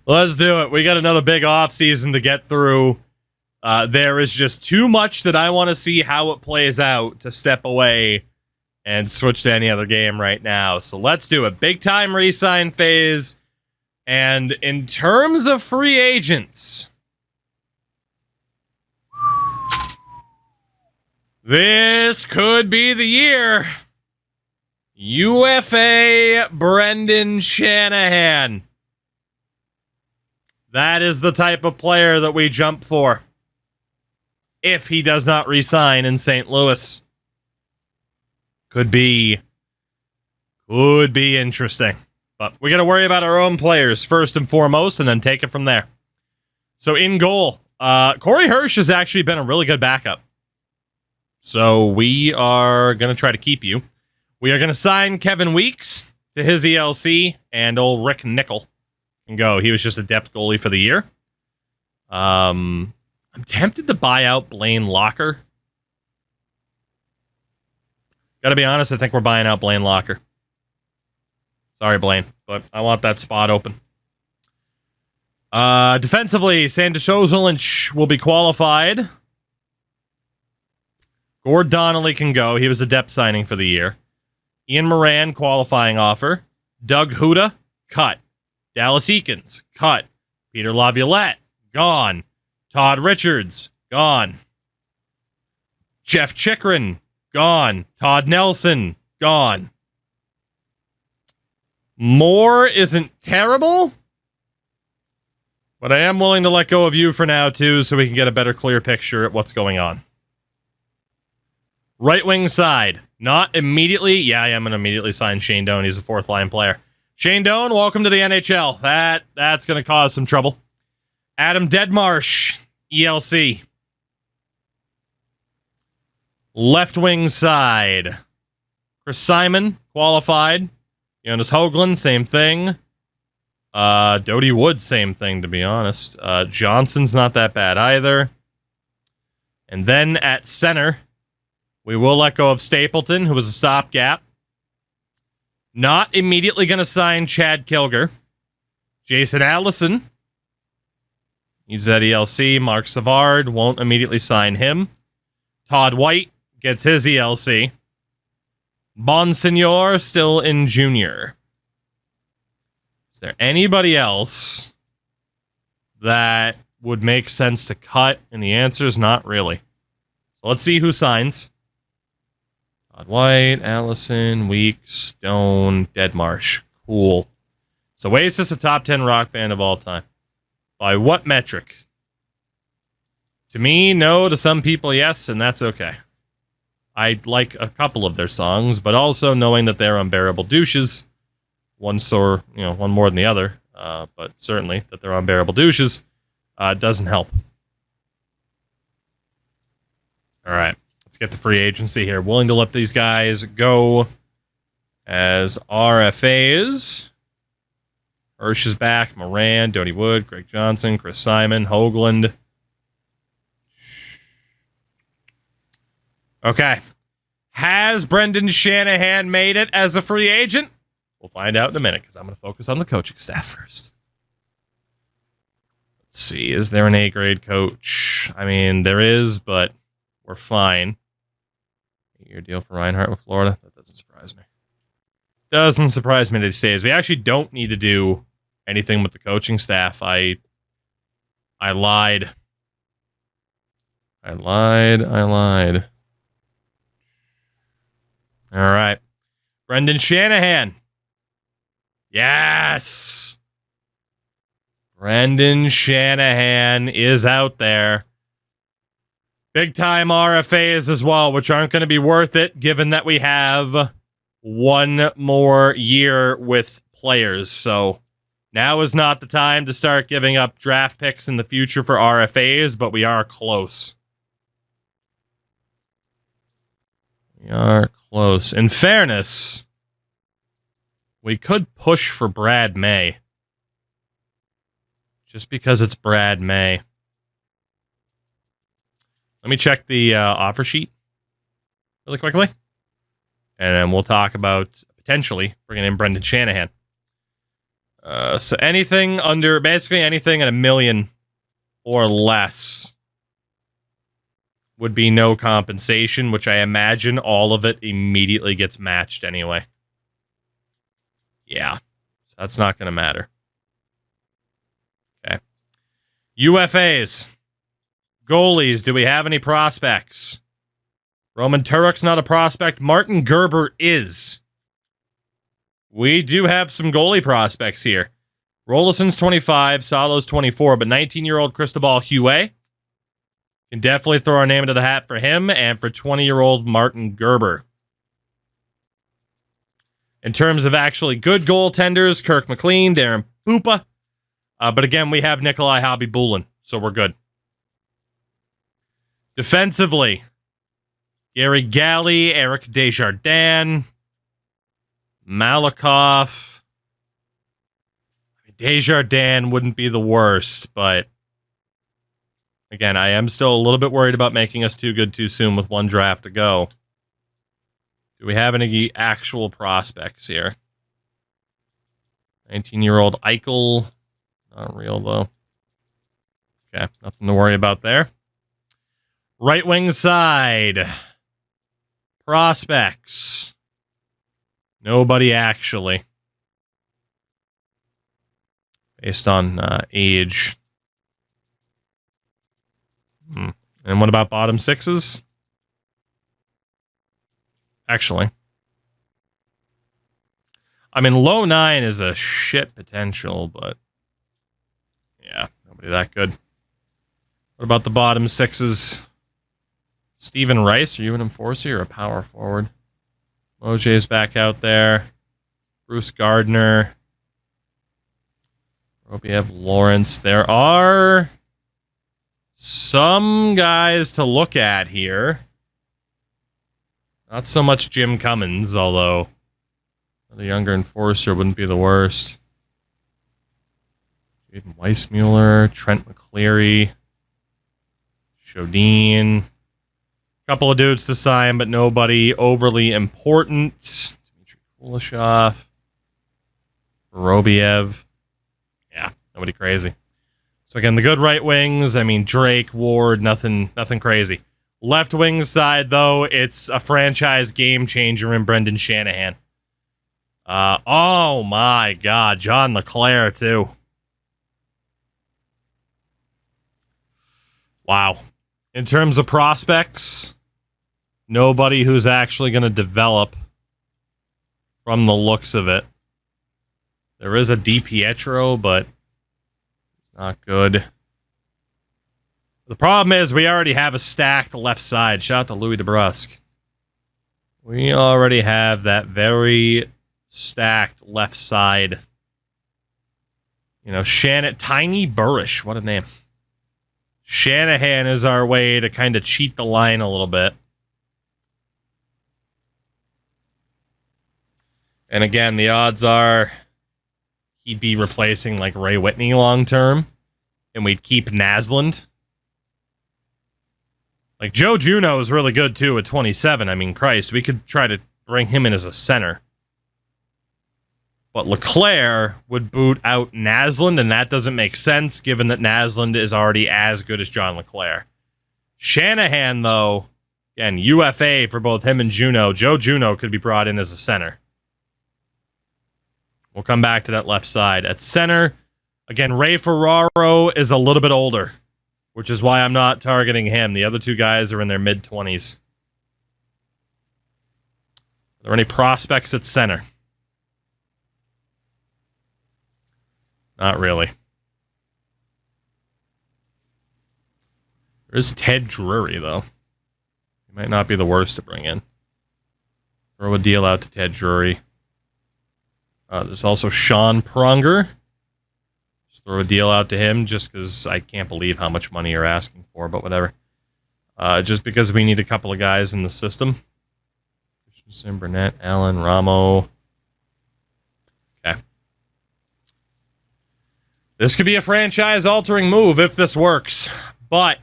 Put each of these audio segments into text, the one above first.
Let's do it. We got another big offseason to get through. There is just too much that I want to see how it plays out to step away and switch to any other game right now. So let's do it. Big time re-sign phase. And in terms of free agents, this could be the year. UFA Brendan Shanahan. That is the type of player that we jump for if he does not re-sign in St. Louis. Could be interesting. But we got to worry about our own players first and foremost, and then take it from there. So in goal, Corey Hirsch has actually been a really good backup. So we are going to try to keep you. We are going to sign Kevin Weeks to his ELC, and old Rick Nickel can go. He was just a depth goalie for the year. I'm tempted to buy out Blaine Locker. Gotta be honest, I think we're buying out Blaine Locker. Sorry, Blaine, but I want that spot open. Defensively, Sandy Shozelinch will be qualified. Gord Donnelly can go. He was a depth signing for the year. Ian Moran, qualifying offer. Doug Huda, cut. Dallas Eakins, cut. Peter Laviolette, gone. Todd Richards, gone. Jeff Chikrin, gone. Todd Nelson, gone. Moore isn't terrible, but I am willing to let go of you for now, too, so we can get a better, clear picture at what's going on. Right wing side, not immediately. Yeah, I am going to immediately sign Shane Doan. He's a fourth line player. Shane Doan, welcome to the NHL. That's going to cause some trouble. Adam Deadmarsh, ELC. Left wing side, Chris Simon, qualified. Jonas Hoagland, same thing. Dodie Wood, same thing, to be honest. Johnson's not that bad either. And then at center, we will let go of Stapleton, who was a stopgap. Not immediately going to sign Chad Kilger. Jason Allison needs that ELC. Mark Savard won't immediately sign him. Todd White gets his ELC. Bonsignor still in junior. Is there anybody else that would make sense to cut? And the answer is not really. So let's see who signs. Todd White, Allison, Weeks, Stone, Deadmarsh. Cool. So Oasis, a top 10 rock band of all time. By what metric? To me, no. To some people, yes, and that's okay. I like a couple of their songs, but also knowing that they're unbearable douches. One more than the other, but certainly that they're unbearable douches doesn't help. All right, let's get to free agency here. Willing to let these guys go as RFAs. Hirsch is back. Moran, Dodie Wood, Greg Johnson, Chris Simon, Hoagland. Okay. Has Brendan Shanahan made it as a free agent? We'll find out in a minute, because I'm going to focus on the coaching staff first. Let's see. Is there an A-grade coach? I mean, there is, but we're fine. 8-year deal for Reinhart with Florida? That doesn't surprise me. Doesn't surprise me that he stays. We actually don't need to do anything with the coaching staff. I lied. I lied. All right. Brendan Shanahan. Yes. Brendan Shanahan is out there. Big time RFAs as well, which aren't going to be worth it, given that we have one more year with players. So now is not the time to start giving up draft picks in the future for RFAs, but we are close. We are close. In fairness, we could push for Brad May. Just because it's Brad May. Let me check the offer sheet really quickly. And then we'll talk about potentially bringing in Brendan Shanahan. So anything under, basically anything at $1 million or less would be no compensation, which I imagine all of it immediately gets matched anyway. Yeah, so that's not going to matter. Okay. UFAs. Goalies, do we have any prospects? Roman Turuk's not a prospect. Martin Gerber is. We do have some goalie prospects here. Rolison's 25, Salo's 24, but 19-year-old Cristobal Huet can definitely throw our name into the hat for him and for 20-year-old Martin Gerber. In terms of actually good goaltenders, Kirk McLean, Darren Pupa. But again, we have Nikolai Hobby-Bulin, so we're good. Defensively, Gary Galley, Eric Desjardins, Malakoff. Desjardins wouldn't be the worst, but again, I am still a little bit worried about making us too good too soon with one draft to go. Do we have any actual prospects here? 19-year-old Eichel. Not real, though. Okay, nothing to worry about there. Right wing side. Prospects. Nobody actually. Based on age. And what about bottom sixes? Actually. I mean, low 9 is a shit potential, but yeah, nobody that good. What about the bottom sixes? Stephen Rice, are you an enforcer or a power forward? Mojay's back out there. Bruce Gardner. Robiev, Lawrence. There are some guys to look at here. Not so much Jim Cummins, although the younger enforcer wouldn't be the worst. Jaden Weissmuller, Trent McCleary, Shodin. Couple of dudes to sign, but nobody overly important. Dmitry Kuleshov. Robiev. Yeah, nobody crazy. So again, the good right wings, I mean, Drake, Ward, nothing crazy. Left wing side, though, it's a franchise game changer in Brendan Shanahan. Oh my God, John LeClair, too. Wow. In terms of prospects, nobody who's actually going to develop from the looks of it. There is a DiPietro, but it's not good. The problem is we already have a stacked left side. Shout out to Louis DeBrusque. We already have that very stacked left side. You know, Tiny Burrish. What a name. Shanahan is our way to kind of cheat the line a little bit. And again, the odds are he'd be replacing like Ray Whitney long term, and we'd keep Naslund. Like Joe Juneau is really good too at 27. I mean, Christ, we could try to bring him in as a center. But LeClaire would boot out Naslund, and that doesn't make sense given that Naslund is already as good as John LeClaire. Shanahan, though, again, UFA for both him and Juneau. Joe Juneau could be brought in as a center. We'll come back to that left side. At center, again, Ray Ferraro is a little bit older, which is why I'm not targeting him. The other two guys are in their mid-20s. Are there any prospects at center? Not really. There is Ted Drury, though. He might not be the worst to bring in. Throw a deal out to Ted Drury. There's also Sean Pronger. Just throw a deal out to him just because I can't believe how much money you're asking for, but whatever. Just because we need a couple of guys in the system. Christensen, Burnett, Allen, Ramo. Okay. This could be a franchise-altering move if this works. But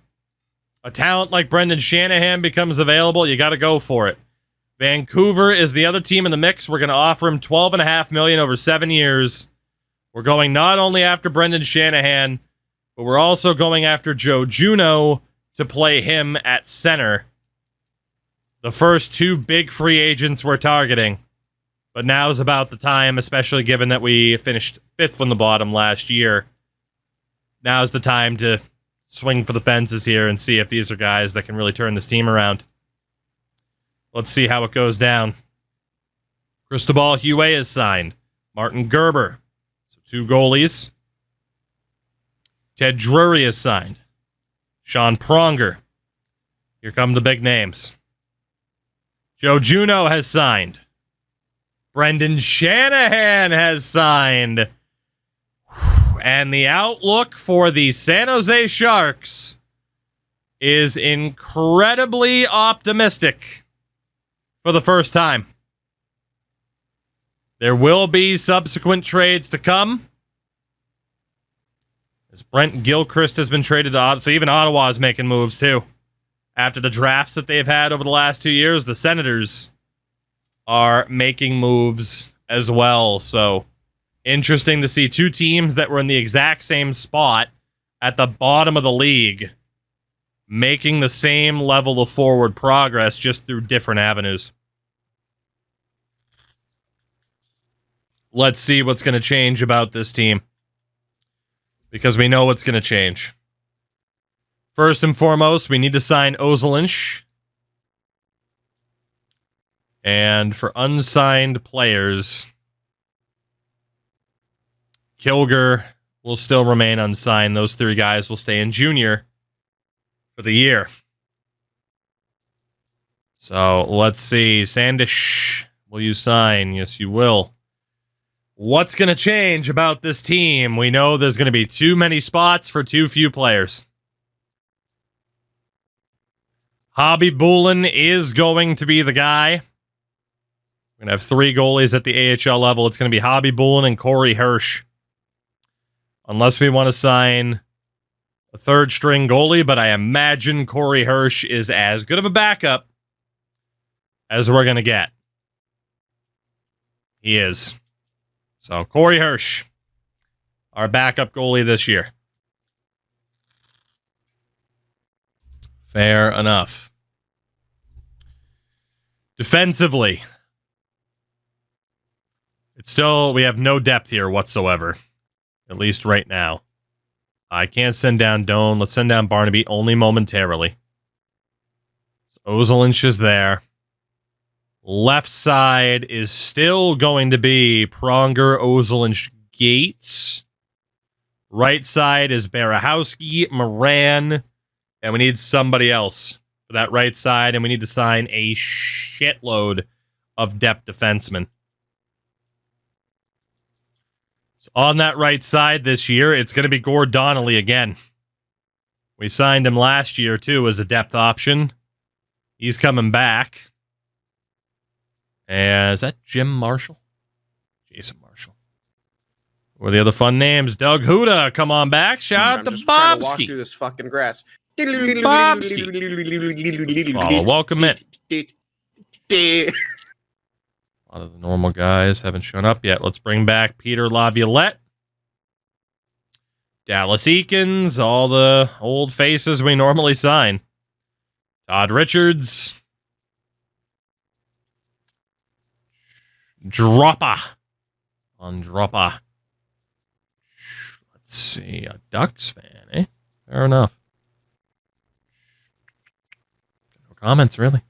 a talent like Brendan Shanahan becomes available, you got to go for it. Vancouver is the other team in the mix. We're going to offer him $12.5 million over 7 years We're going not only after Brendan Shanahan, but we're also going after Joe Juneau to play him at center. The first two big free agents we're targeting. But now's about the time, especially given that we finished 5th from the bottom last year. Now's the time to swing for the fences here and see if these are guys that can really turn this team around. Let's see how it goes down. Cristobal Huet is signed. Martin Gerber. So 2 goalies. Ted Drury is signed. Sean Pronger. Here come the big names. Joe Juneau has signed. Brendan Shanahan has signed. And the outlook for the San Jose Sharks is incredibly optimistic for the first time. There will be subsequent trades to come. As Brent Gilchrist has been traded to Ottawa, so even Ottawa is making moves too. After the drafts that they've had over the last 2 years, the Senators are making moves as well. So interesting to see 2 teams that were in the exact same spot at the bottom of the league making the same level of forward progress just through different avenues. Let's see what's going to change about this team, because we know what's going to change. First and foremost, we need to sign Ozolinsh. And for unsigned players, Kilger will still remain unsigned. Those 3 guys will stay in junior for the year. So let's see. Sandish, will you sign? Yes, you will. What's going to change about this team? We know there's going to be too many spots for too few players. Hobby Bullen is going to be the guy. We're going to have 3 goalies at the AHL level. It's going to be Hobby Bullen and Corey Hirsch. Unless we want to sign a 3rd string goalie, but I imagine Corey Hirsch is as good of a backup as we're going to get. He is. So Corey Hirsch, our backup goalie this year. Fair enough. Defensively, it's still, we have no depth here whatsoever, at least right now. I can't send down Doan. Let's send down Barnaby only momentarily. So Ozolinsh is there. Left side is still going to be Pronger, Ozolinsh, Gates. Right side is Barahowski, Moran, and we need somebody else for that right side, and we need to sign a shitload of depth defensemen. So on that right side this year, it's going to be Gord Donnelly again. We signed him last year, too, as a depth option. He's coming back. And is that Jim Marshall? Jason Marshall. What are the other fun names? Doug Huda, come on back. Shout out to Bobski. Trying to walk Bobski. through this fucking grass. Bobski. Oh, welcome in. A lot of the normal guys haven't shown up yet. Let's bring back Peter Laviolette. Dallas Eakins, all the old faces we normally sign. Todd Richards. Droppa. Let's see. A Ducks fan, eh? Fair enough. No comments, really.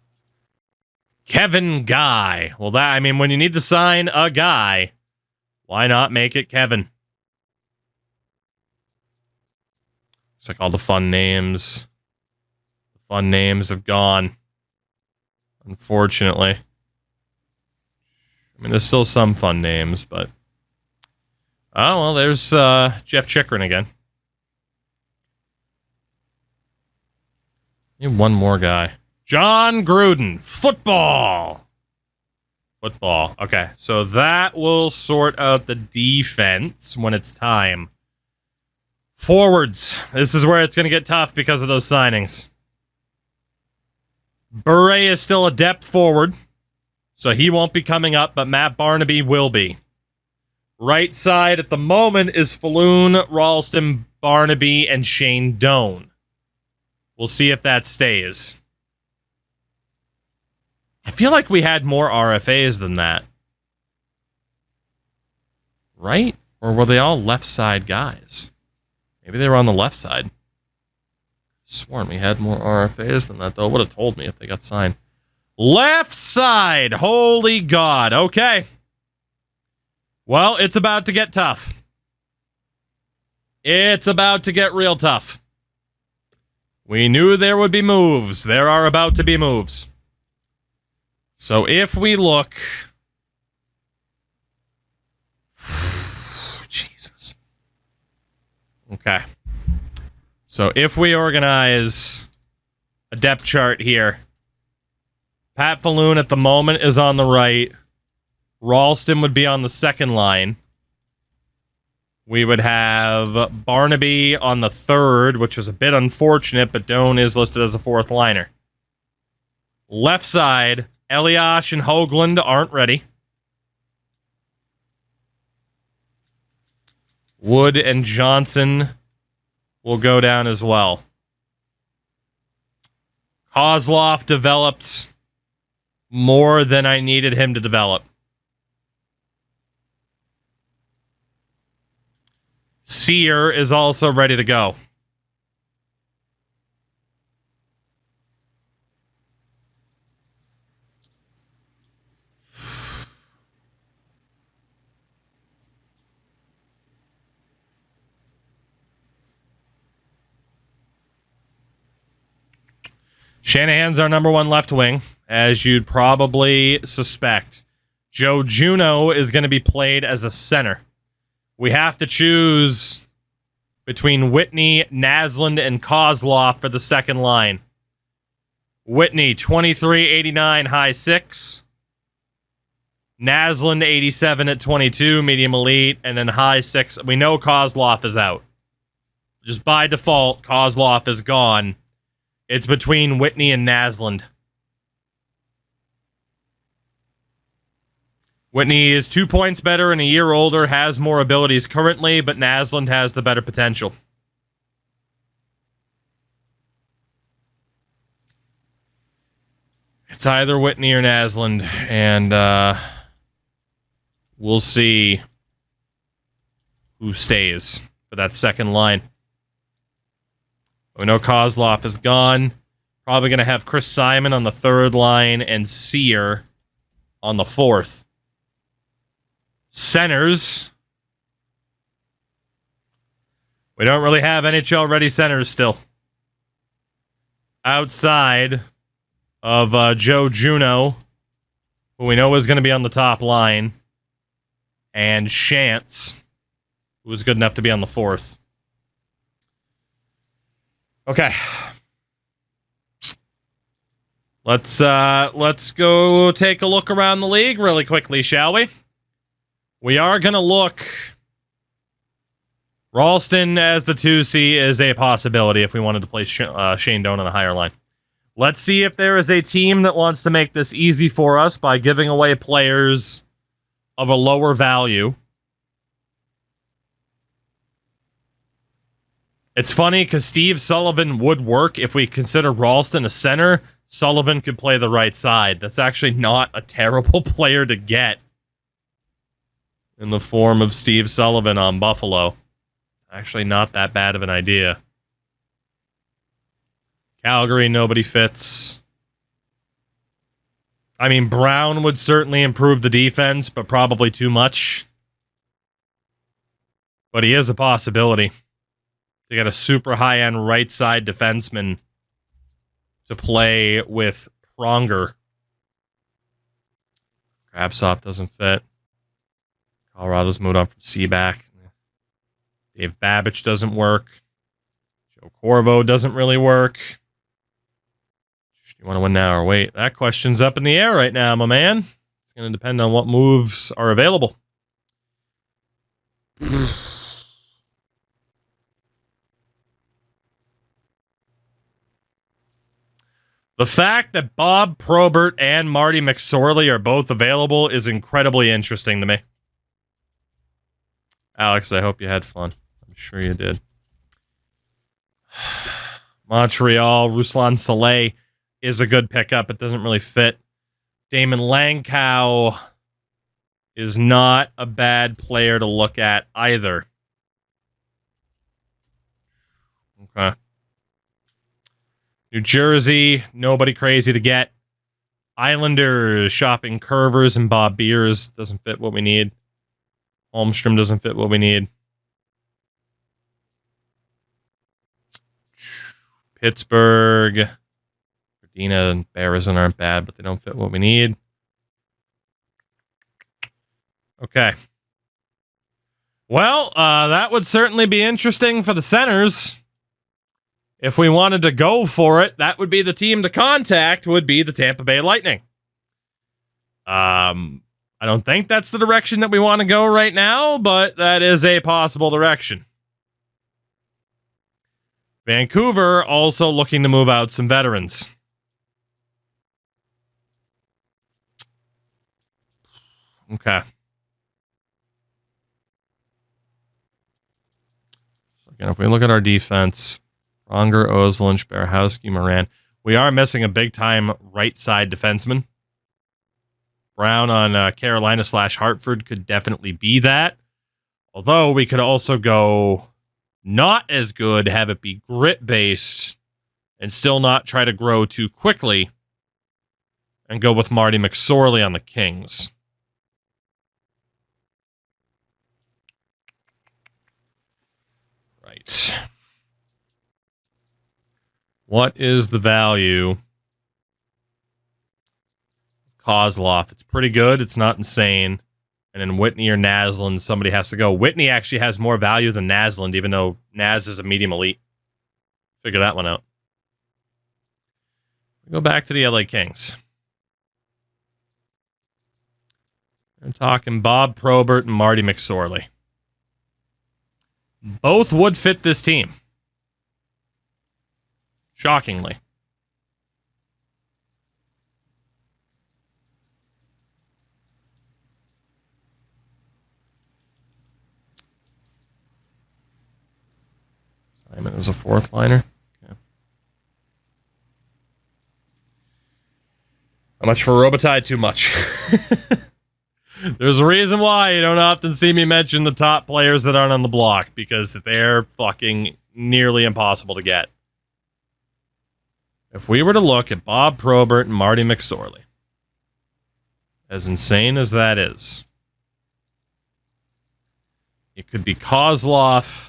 Kevin Guy. Well, that, I mean, when you need to sign a guy, why not make it Kevin? It's like all the fun names. The fun names have gone. Unfortunately. I mean, there's still some fun names, but... Oh, well, there's Jeff Chikrin again. Need one more guy. John Gruden. Football. Okay, so that will sort out the defense when it's time. Forwards. This is where it's going to get tough because of those signings. Bure is still a depth forward, so he won't be coming up, but Matt Barnaby will be. Right side at the moment is Falloon, Ralston, Barnaby, and Shane Doan. We'll see if that stays. I feel like we had more RFAs than that. Right? Or were they all left side guys? Maybe they were on the left side. Sworn we had more RFAs than that, though. Would have told me if they got signed. Left side! Holy God. Okay. Well, it's about to get tough. It's about to get real tough. We knew there would be moves. There are about to be moves. So if we look... Jesus. Okay. So if we organize a depth chart here, Pat Falloon at the moment is on the right. Ralston would be on the second line. We would have Barnaby on the third, which was a bit unfortunate, but Doan is listed as a fourth liner. Left side, Eliash and Hoagland aren't ready. Wood and Johnson will go down as well. Kozlov developed more than I needed him to develop. Sear is also ready to go. Shanahan's our number one left wing, as you'd probably suspect. Joe Juneau is going to be played as a center. We have to choose between Whitney, Naslund, and Kozlov for the second line. Whitney, 23.89, high 6. Naslund, 87 at 22, medium elite, and then high 6. We know Kozlov is out. Just by default, Kozlov is gone. It's between Whitney and Naslund. Whitney is 2 points better and a year older, has more abilities currently, but Naslund has the better potential. It's either Whitney or Naslund, and we'll see who stays for that second line. We know Kozlov is gone. Probably going to have Chris Simon on the third line and Sear on the fourth. Centers. We don't really have NHL-ready centers still. Outside of Joe Juneau, who we know is going to be on the top line, and Shantz, who was good enough to be on the fourth. Okay. Let's go take a look around the league really quickly, shall we? We are going to look. Ralston as the 2C is a possibility if we wanted to play Shane Doan on a higher line. Let's see if there is a team that wants to make this easy for us by giving away players of a lower value. It's funny because Steve Sullivan would work if we consider Ralston a center. Sullivan could play the right side. That's actually not a terrible player to get in the form of Steve Sullivan on Buffalo. It's actually not that bad of an idea. Calgary, nobody fits. I mean, Brown would certainly improve the defense, but probably too much. But he is a possibility. They got a super high-end right side defenseman to play with Pronger. Kravtsov doesn't fit. Colorado's moved on from Seaback. Dave Babbage doesn't work. Joe Corvo doesn't really work. Do you want to win now or wait? That question's up in the air right now, my man. It's going to depend on what moves are available. The fact that Bob Probert and Marty McSorley are both available is incredibly interesting to me. Alex, I hope you had fun. I'm sure you did. Montreal, Ruslan Saleh is a good pickup. It doesn't really fit. Damon Langkow is not a bad player to look at either. Okay. New Jersey, nobody crazy to get. Islanders, shopping Curvers and Bob Beers. Doesn't fit what we need. Holmstrom doesn't fit what we need. Pittsburgh. Verdina and Barrison aren't bad, but they don't fit what we need. Okay. Well, that would certainly be interesting for the centers. If we wanted to go for it, that would be the team to contact, would be the Tampa Bay Lightning. I don't think that's the direction that we want to go right now, but that is a possible direction. Vancouver also looking to move out some veterans. Okay. So again, if we look at our defense, Pronger, Oslunch, Berehowski, Moran, we are missing a big-time right-side defenseman. Brown on Carolina/Hartford could definitely be that. Although we could also go not as good, have it be grit-based, and still not try to grow too quickly, and go with Marty McSorley on the Kings. Right. What is the value? Kozlov. It's pretty good. It's not insane. And then Whitney or Naslund, somebody has to go. Whitney actually has more value than Naslund, even though Naz is a medium elite. Figure that one out. Go back to the LA Kings. We're talking Bob Probert and Marty McSorley. Both would fit this team. Shockingly. Simon is a fourth liner. Okay. How much for Robitaille? Too much. There's a reason why you don't often see me mention the top players that aren't on the block, because they're fucking nearly impossible to get. If we were to look at Bob Probert and Marty McSorley, as insane as that is, it could be Kozlov.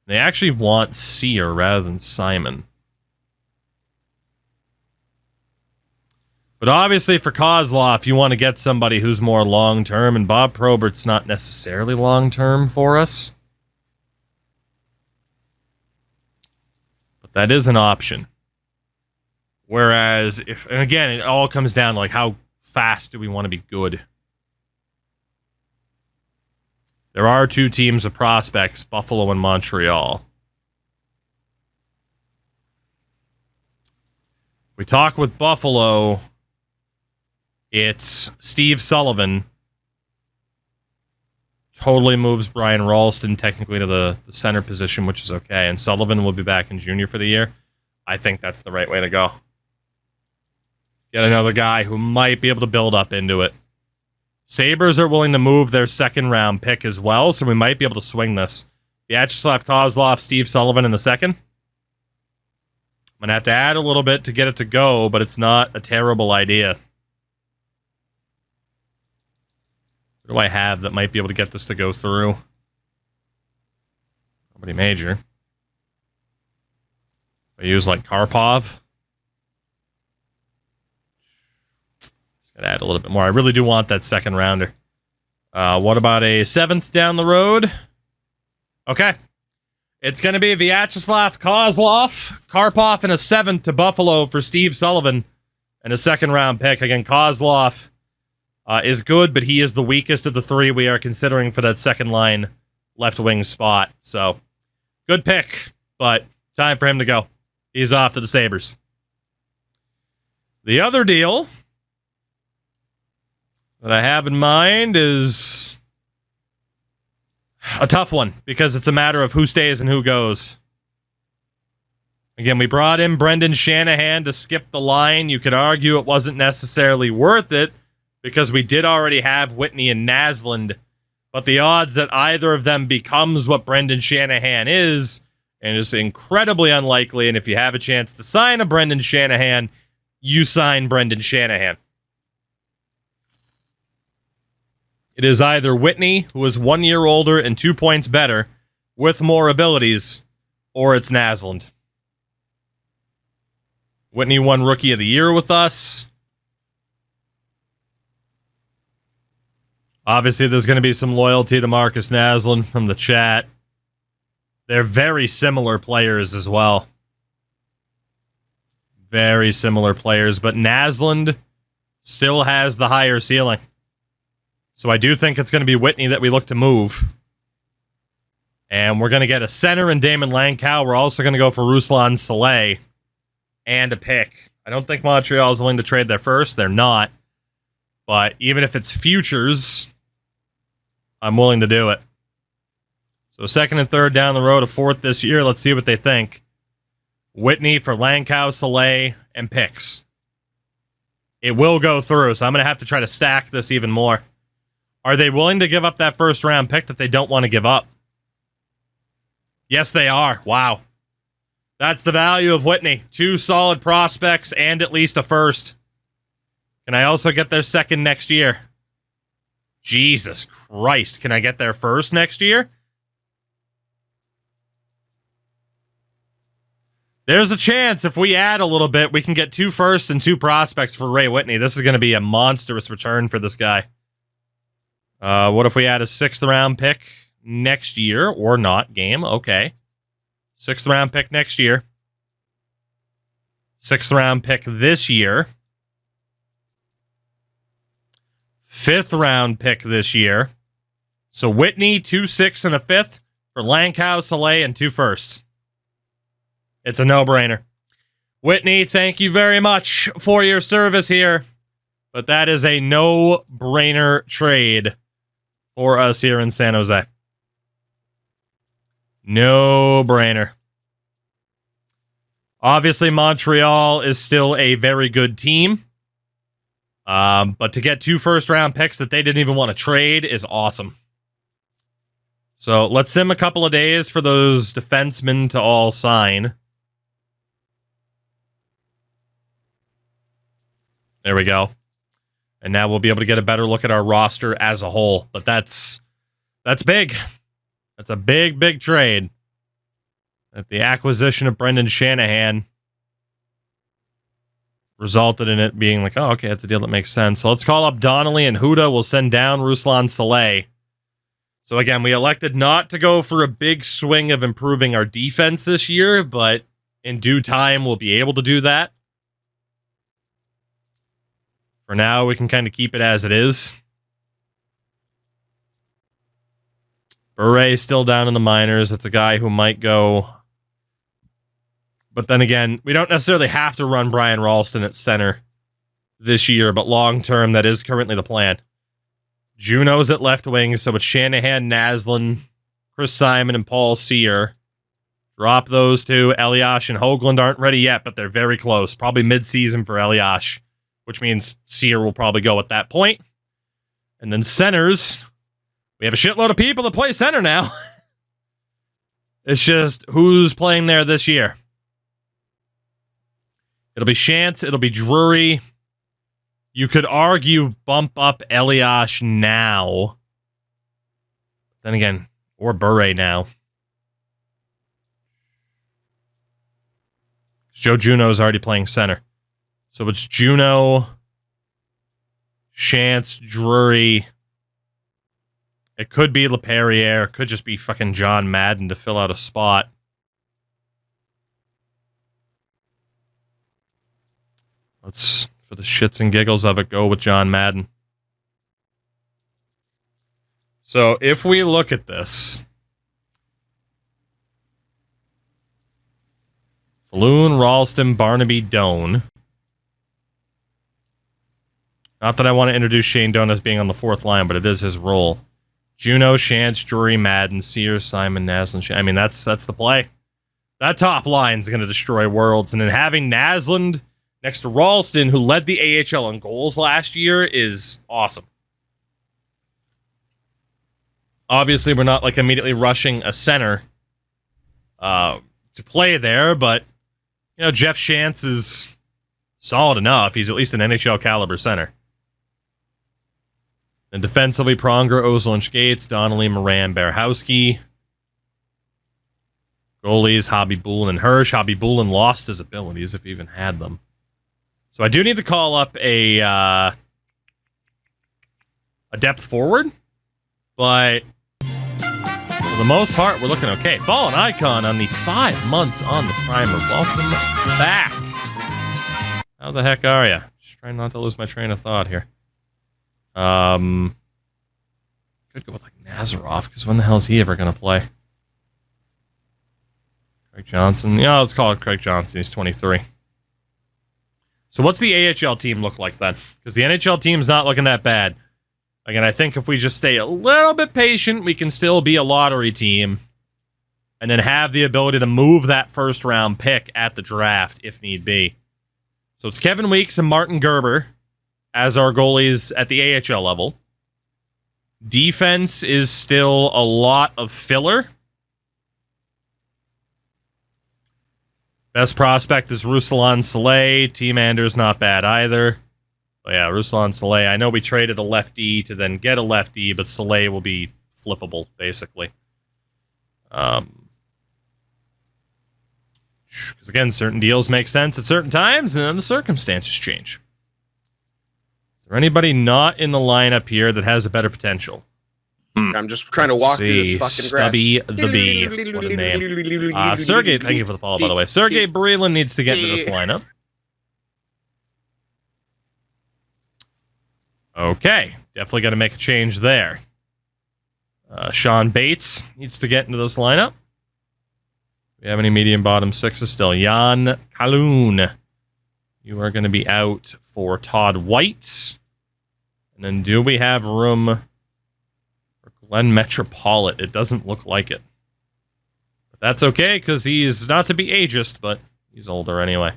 They actually want Sear rather than Simon. But obviously for Kozlov, you want to get somebody who's more long-term, and Bob Probert's not necessarily long-term for us. But that is an option. Whereas, and again, it all comes down to like how fast do we want to be good. There are two teams of prospects, Buffalo and Montreal. We talk with Buffalo, it's Steve Sullivan. Totally moves Brian Ralston technically to the center position, which is okay. And Sullivan will be back in junior for the year. I think that's the right way to go. Get another guy who might be able to build up into it. Sabres are willing to move their second-round pick as well, so we might be able to swing this. Vyacheslav Kozlov, Steve Sullivan in the second. I'm going to have to add a little bit to get it to go, but it's not a terrible idea. What do I have that might be able to get this to go through? Nobody major. I use like Karpov. Gotta add a little bit more. I really do want that second rounder. What about a seventh down the road? Okay. It's going to be Vyacheslav Kozlov, Karpov, and a seventh to Buffalo for Steve Sullivan, and a second round pick. Again, Kozlov is good, but he is the weakest of the three we are considering for that second line left wing spot. So, good pick, but time for him to go. He's off to the Sabres. The other deal that I have in mind is A tough one, because it's a matter of who stays and who goes. Again, we brought in Brendan Shanahan to skip the line. You could argue it wasn't necessarily worth it, because we did already have Whitney and Naslund. But the odds that either of them becomes what Brendan Shanahan is, and it's incredibly unlikely, and if you have a chance to sign a Brendan Shanahan, you sign Brendan Shanahan. It is either Whitney, who is 1 year older and 2 points better, with more abilities, or it's Naslund. Whitney won Rookie of the Year with us. Obviously, there's going to be some loyalty to Marcus Naslund from the chat. They're very similar players as well. Very similar players, but Naslund still has the higher ceiling. So I do think it's going to be Whitney that we look to move. And we're going to get a center in Damon Lankow. We're also going to go for Ruslan Saleh and a pick. I don't think Montreal is willing to trade their first. They're not. But even if it's futures, I'm willing to do it. So second and third down the road, a fourth this year. Let's see what they think. Whitney for Lankow, Saleh, and picks. It will go through, so I'm going to have to try to stack this even more. Are they willing to give up that first round pick that they don't want to give up? Yes, they are. Wow. That's the value of Whitney. 2 solid prospects and at least a first. Can I also get their second next year? Jesus Christ. Can I get their first next year? There's a chance if we add a little bit, we can get 2 firsts and 2 prospects for Ray Whitney. This is going to be a monstrous return for this guy. What if we add a 6th round pick next year or not? Game. Okay. 6th round pick next year. 6th round pick this year. 5th round pick this year. So Whitney, 2 6 and a 5th for Lankow, Saleh, and 2 firsts. It's a no-brainer. Whitney, thank you very much for your service here. But that is a no-brainer trade for us here in San Jose. No-brainer. Obviously, Montreal is still a very good team. But to get 2 first-round picks that they didn't even want to trade is awesome. So let's sim a couple of days for those defensemen to all sign. There we go. And now we'll be able to get a better look at our roster as a whole. But that's big. That's a big, big trade. That the acquisition of Brendan Shanahan resulted in it being like, oh, okay, that's a deal that makes sense. So let's call up Donnelly and Huda. We'll send down Ruslan Saleh. So again, we elected not to go for a big swing of improving our defense this year, but in due time, we'll be able to do that. For now, we can kind of keep it as it is. Bure still down in the minors. It's a guy who might go. But then again, we don't necessarily have to run Brian Ralston at center this year, but long term, that is currently the plan. Juno's at left wing, so it's Shanahan, Naslund, Chris Simon, and Paul Sear. Drop those 2. Eliash and Hoagland aren't ready yet, but they're very close. Probably mid-season for Eliash, which means Sear will probably go at that point. And then centers. We have a shitload of people that play center now. It's just who's playing there this year. It'll be Shantz. It'll be Drury. You could argue bump up Eliash now. Then again, or Bure now. Joe Juno's already playing center. So it's Juno, Shantz, Drury. It could be LaPerriere. It could just be fucking John Madden to fill out a spot. Let's, for the shits and giggles of it, go with John Madden. So if we look at this, Falloon, Ralston, Barnaby, Doan. Not that I want to introduce Shane Doan as being on the 4th line, but it is his role. Juno, Shantz, Drury, Madden, Sears, Simon, Naslund. I mean, that's the play. That top line's going to destroy worlds. And then having Naslund next to Ralston, who led the AHL in goals last year, is awesome. Obviously, we're not like immediately rushing a center to play there, but you know, Jeff Shantz is solid enough. He's at least an NHL caliber center. And defensively, Pronger, Ozil, Gates, Donnelly, Moran, Berhowski. Goalies, Hobby Bullen and Hirsch. Hobby Bullen lost his abilities if he even had them. So I do need to call up a depth forward, but for the most part, we're looking okay. Fallen Icon on the 5 months on the primer. Welcome back. How the heck are you? Just trying not to lose my train of thought here. Could go with like Nazarov, because when the hell is he ever going to play? Craig Johnson. Yeah, let's call it Craig Johnson. He's 23. So what's the AHL team look like then? Because the NHL team's not looking that bad. Again, I think if we just stay a little bit patient, we can still be a lottery team and then have the ability to move that first round pick at the draft if need be. So it's Kevin Weeks and Martin Gerber as our goalies at the AHL level. Defense is still a lot of filler. Best prospect is Ruslan Saleh. Team Anders not bad either. But yeah, Ruslan Saleh. I know we traded a lefty to then get a lefty, but Saleh will be flippable, basically. Because again, certain deals make sense at certain times, and then the circumstances change. Is there anybody not in the lineup here that has a better potential? I'm just trying to walk through this fucking grass. Stubby the Bee. What a name. Sergey, thank you for the follow, by the way. Sergey Brelin needs to get into this lineup. Okay. Definitely got to make a change there. Sean Bates needs to get into this lineup. Do we have any medium bottom sixes still? Jan Kaloun. You are going to be out for Todd White. And then do we have room for Glenn Metropolit? It doesn't look like it. But that's okay, because he's not to be ageist, but he's older anyway.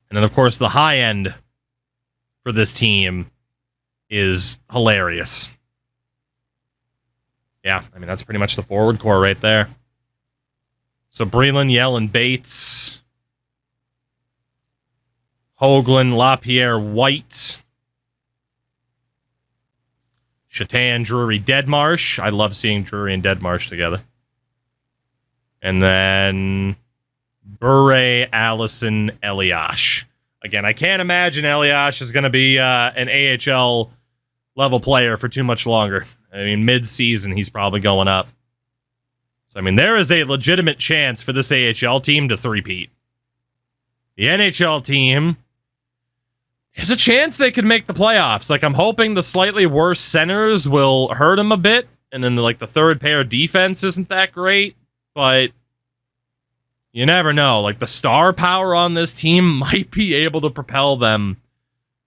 And then, of course, the high end for this team is hilarious. Yeah, I mean, that's pretty much the forward core right there. So Breland, Yellen, Bates, Hoagland, LaPierre, White, Chatan, Drury, Deadmarsh. I love seeing Drury and Deadmarsh together. And then Bure, Allison, Eliash. Again, I can't imagine Eliash is going to be an AHL level player for too much longer. I mean, mid-season, he's probably going up. So, I mean, there is a legitimate chance for this AHL team to three-peat. The NHL team, there's a chance they could make the playoffs. Like, I'm hoping the slightly worse centers will hurt them a bit, and then, like, the third pair defense isn't that great, but you never know. Like, the star power on this team might be able to propel them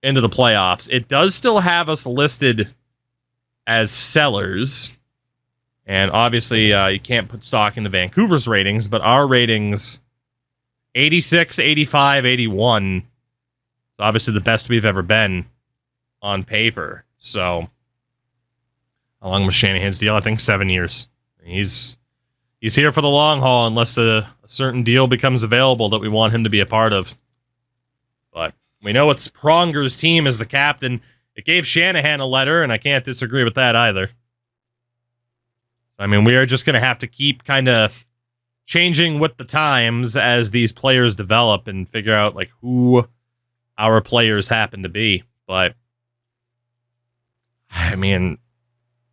into the playoffs. It does still have us listed as sellers, and obviously you can't put stock into Vancouver's ratings, but our ratings 86, 85, 81. It's obviously the best we've ever been on paper. So how long was Shanahan's deal? I think 7 years. He's here for the long haul unless a certain deal becomes available that we want him to be a part of. But we know it's Pronger's team as the captain. It gave Shanahan a letter, and I can't disagree with that either. I mean, we are just going to have to keep kind of changing with the times as these players develop and figure out like who our players happen to be. But, I mean,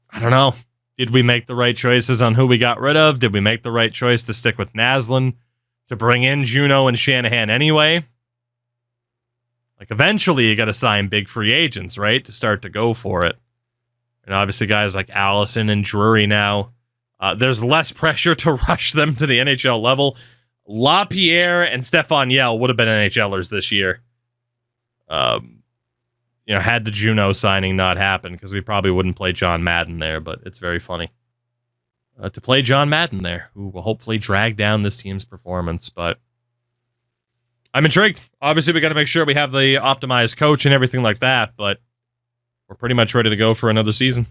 I don't know. Did we make the right choices on who we got rid of? Did we make the right choice to stick with Naslund, to bring in Juno and Shanahan anyway? Like, eventually you got to sign big free agents, right? To start to go for it. And obviously guys like Allison and Drury now, there's less pressure to rush them to the NHL level. LaPierre and Stefan Yell would have been NHLers this year. had the Juno signing not happen, because we probably wouldn't play John Madden there, but it's very funny to play John Madden there, who will hopefully drag down this team's performance. But I'm intrigued. Obviously, we got to make sure we have the optimized coach and everything like that, but we're pretty much ready to go for another season.